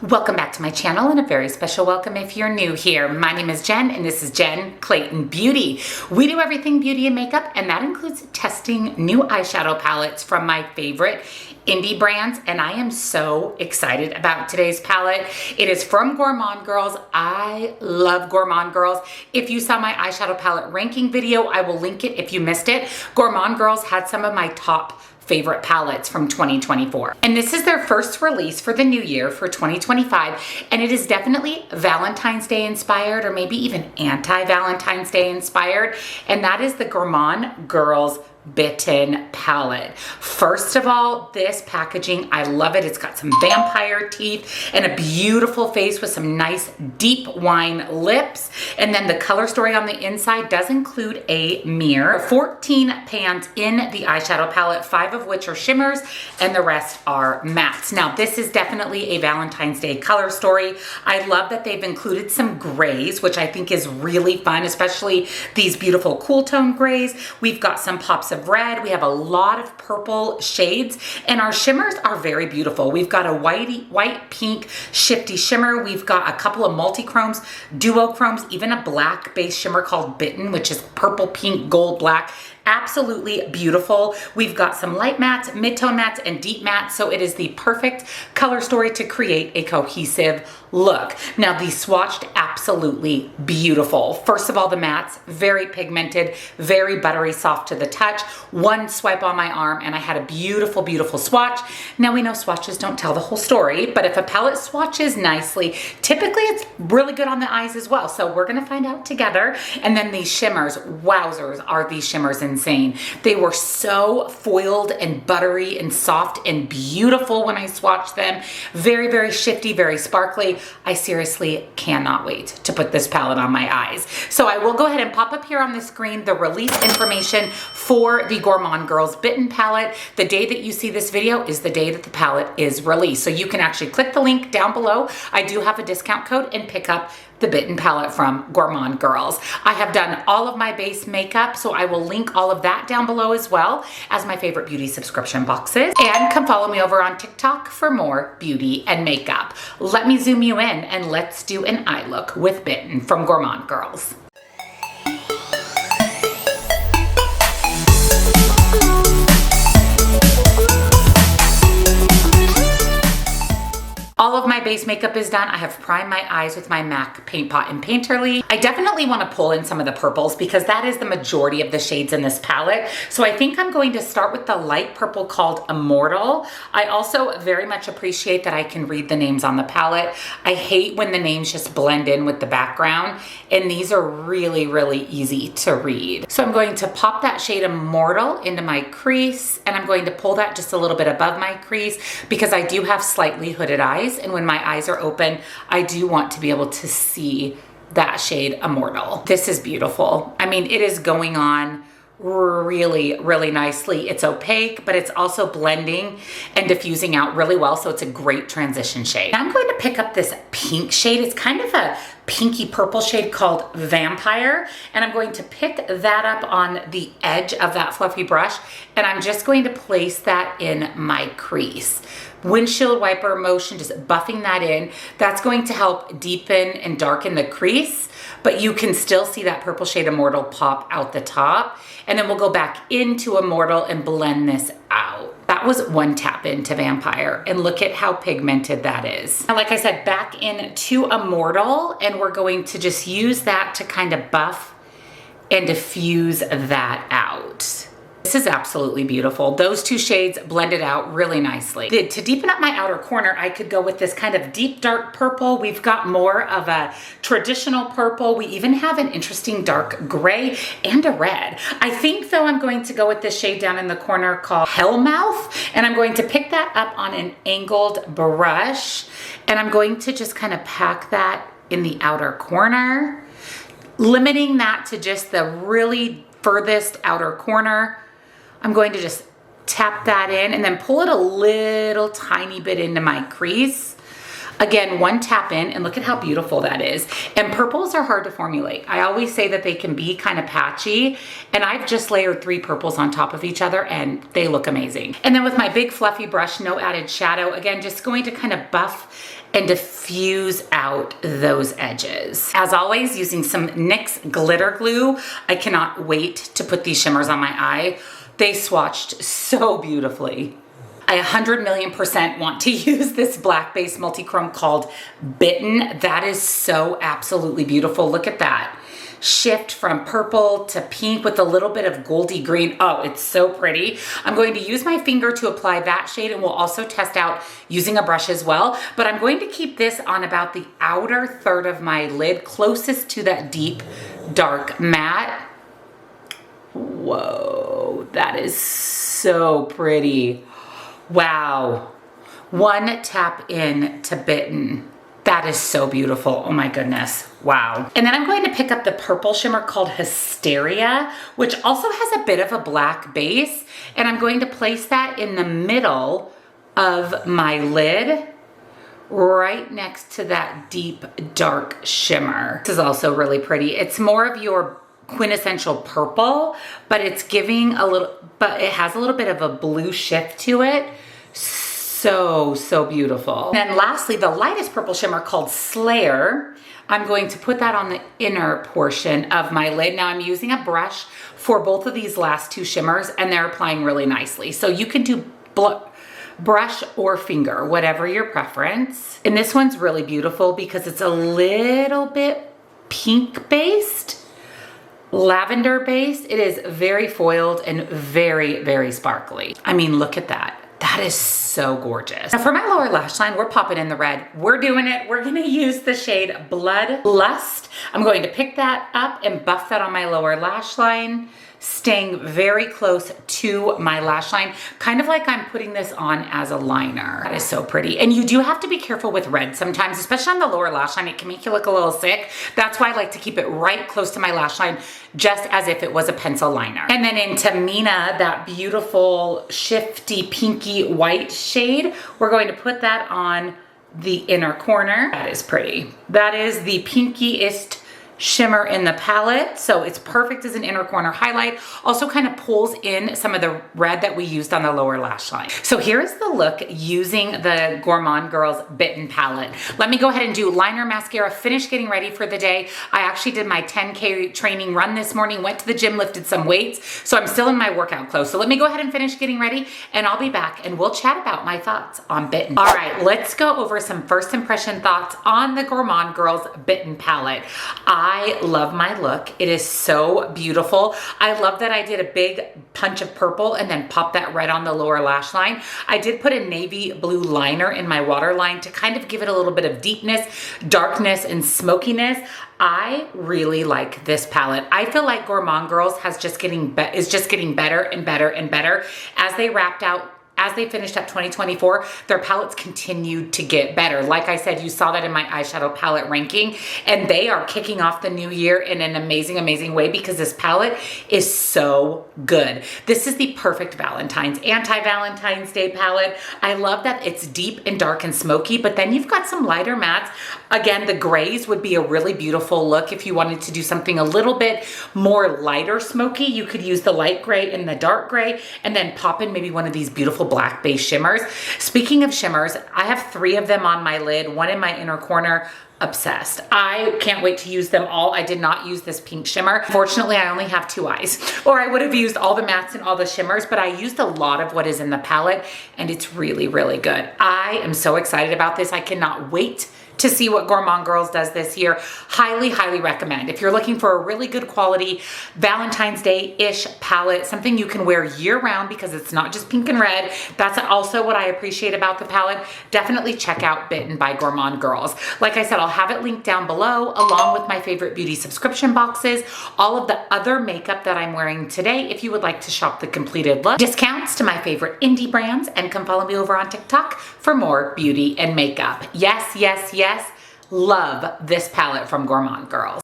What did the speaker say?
Welcome back to my channel and a very special welcome if you're new here. My name is Jen and this is Jen Clayton Beauty. We do everything beauty and makeup, and that includes testing new eyeshadow palettes from my favorite indie brands, and I am so excited about today's palette. It is from Gourmande Girls. I love Gourmande Girls. If you saw my eyeshadow palette ranking video, I will link it if you missed it. Gourmande Girls had some of my top favorite palettes from 2024. And this is their first release for the new year for 2025. And it is definitely Valentine's Day inspired, or maybe even anti-Valentine's Day inspired. And that is the Gourmande Girls Bitten palette. First of all, this packaging, I love it. It's got some vampire teeth and a beautiful face with some nice deep wine lips. And then the color story on the inside does include a mirror. 14 pans in the eyeshadow palette, 5 of which are shimmers and the rest are mattes. Now, this is definitely a Valentine's Day color story. I love that they've included some grays, which I think is really fun, especially these beautiful cool tone grays. We've got some pops of red. We have a lot of purple shades, and our shimmers are very beautiful. We've got a white pink shifty shimmer. We've got a couple of multi-chromes, duochromes, even a black base shimmer called Bitten, which is purple, pink, gold, black. Absolutely beautiful. We've got some light mattes, mid-tone mattes, and deep mattes, so it is the perfect color story to create a cohesive look. Now, these swatched, absolutely beautiful. First of all, the mattes, very pigmented, very buttery soft to the touch. One swipe on my arm and I had a beautiful, beautiful swatch. Now, we know swatches don't tell the whole story, but if a palette swatches nicely, typically it's really good on the eyes as well. So we're gonna find out together. And then these shimmers, wowzers, are these shimmers insane. They were so foiled and buttery and soft and beautiful when I swatched them. Very, very shifty, very sparkly. I seriously cannot wait to put this palette on my eyes. So I will go ahead and pop up here on the screen the release information for the Gourmande Girls Bitten palette. The day that you see this video is the day that the palette is released. So you can actually click the link down below. I do have a discount code and pick up the Bitten palette from Gourmande Girls. I have done all of my base makeup, so I will link all of that down below as well as my favorite beauty subscription boxes. And come follow me over on TikTok for more beauty and makeup. Let me zoom you in and let's do an eye look with Bitten from Gourmande Girls. All of my base makeup is done. I have primed my eyes with my MAC Paint Pot and Painterly. I definitely want to pull in some of the purples because that is the majority of the shades in this palette. So I think I'm going to start with the light purple called Immortal. I also very much appreciate that I can read the names on the palette. I hate when the names just blend in with the background, and these are really, really easy to read. So I'm going to pop that shade Immortal into my crease, and I'm going to pull that just a little bit above my crease because I do have slightly hooded eyes. And when my eyes are open, I do want to be able to see that shade Immortal. This is beautiful. I mean, it is going on really, really nicely. It's opaque, but it's also blending and diffusing out really well. So it's a great transition shade. I'm going to pick up this pink shade. It's kind of a pinky purple shade called Vampire. And I'm going to pick that up on the edge of that fluffy brush. And I'm just going to place that in my crease. Windshield wiper motion, just buffing that in. That's going to help deepen and darken the crease, but you can still see that purple shade Immortal pop out the top. And then we'll go back into Immortal and blend this out. That was one tap into Vampire, and look at how pigmented that is. Now, like I said, back into Immortal, and we're going to just use that to kind of buff and diffuse that out. This is absolutely beautiful. Those two shades blended out really nicely. To deepen up my outer corner, I could go with this kind of deep dark purple. We've got more of a traditional purple. We even have an interesting dark gray and a red. I think though I'm going to go with this shade down in the corner called Hellmouth, and I'm going to pick that up on an angled brush, and I'm going to just kind of pack that in the outer corner, limiting that to just the really furthest outer corner. I'm going to just tap that in and then pull it a little tiny bit into my crease. Again, one tap in, and look at how beautiful that is. And purples are hard to formulate. I always say that they can be kind of patchy, and I've just layered 3 purples on top of each other and they look amazing. And then with my big fluffy brush, no added shadow, again, just going to kind of buff and diffuse out those edges. As always, using some NYX glitter glue. I cannot wait to put these shimmers on my eye. They swatched so beautifully. I 100,000,000% want to use this black base multi-chrome called Bitten. That is so absolutely beautiful. Look at that. Shift from purple to pink with a little bit of goldy green. Oh, it's so pretty. I'm going to use my finger to apply that shade, and we'll also test out using a brush as well. But I'm going to keep this on about the outer third of my lid, closest to that deep, dark matte. Whoa, that is so pretty. Wow. One tap in to Bitten. That is so beautiful. Oh my goodness. Wow. And then I'm going to pick up the purple shimmer called Hysteria, which also has a bit of a black base. And I'm going to place that in the middle of my lid, right next to that deep, dark shimmer. This is also really pretty. It's more of your quintessential purple, but it's giving a little, but it has a little bit of a blue shift to it. So beautiful. And then lastly, the lightest purple shimmer called Slayer. I'm going to put that on the inner portion of my lid. Now I'm using a brush for both of these last 2 shimmers, and they're applying really nicely. So you can do brush or finger, whatever your preference. And this one's really beautiful because it's a little bit pink based, lavender based. It is very foiled and very sparkly. I mean, look at that. That is so gorgeous. Now for my lower lash line, we're popping in the red. We're doing it. We're gonna use the shade Bloodlust. I'm going to pick that up and buff that on my lower lash line, staying very close to my lash line, kind of like I'm putting this on as a liner. That is so pretty. And you do have to be careful with red sometimes, especially on the lower lash line. It can make you look a little sick. That's why I like to keep it right close to my lash line, just as if it was a pencil liner. And then in Tamina, that beautiful shifty pinky white shade, we're going to put that on the inner corner. That is pretty. That is the pinkiest shimmer in the palette, so it's perfect as an inner corner highlight. Also kind of pulls in some of the red that we used on the lower lash line. So here's the look using the Gourmande Girls Bitten palette. Let me go ahead and do liner, mascara, finish getting ready for the day. I actually did my 10K training run this morning, went to the gym, lifted some weights, so I'm still in my workout clothes. So let me go ahead and finish getting ready, and I'll be back and we'll chat about my thoughts on Bitten. All right, let's go over some first impression thoughts on the Gourmande Girls Bitten palette. I love my look. It is so beautiful. I love that I did a big punch of purple and then pop that red on the lower lash line. I did put a navy blue liner in my waterline to kind of give it a little bit of deepness, darkness, and smokiness. I really like this palette. I feel like Gourmande Girls is just getting better and better and better as they wrapped out. As they finished up 2024, their palettes continued to get better. Like I said, you saw that in my eyeshadow palette ranking, and they are kicking off the new year in an amazing way because this palette is so good. This is the perfect anti-Valentine's Day palette. I love that it's deep and dark and smoky, but then you've got some lighter mattes. Again, the grays would be a really beautiful look if you wanted to do something a little bit more lighter smoky. You could use the light gray and the dark gray, and then pop in maybe one of these beautiful black base shimmers. Speaking of shimmers, I have 3 of them on my lid, one in my inner corner. Obsessed. I can't wait to use them all. I did not use this pink shimmer. Fortunately, I only have 2 eyes, or I would have used all the mattes and all the shimmers, but I used a lot of what is in the palette, and it's really good. I am so excited about this. I cannot wait to see what Gourmande Girls does this year. Highly recommend. If you're looking for a really good quality Valentine's Day-ish palette, something you can wear year round because it's not just pink and red. That's also what I appreciate about the palette. Definitely check out Bitten by Gourmande Girls. Like I said, I'll have it linked down below along with my favorite beauty subscription boxes, all of the other makeup that I'm wearing today if you would like to shop the completed look, discounts to my favorite indie brands, and come follow me over on TikTok for more beauty and makeup. Yes, love this palette from Gourmande Girls.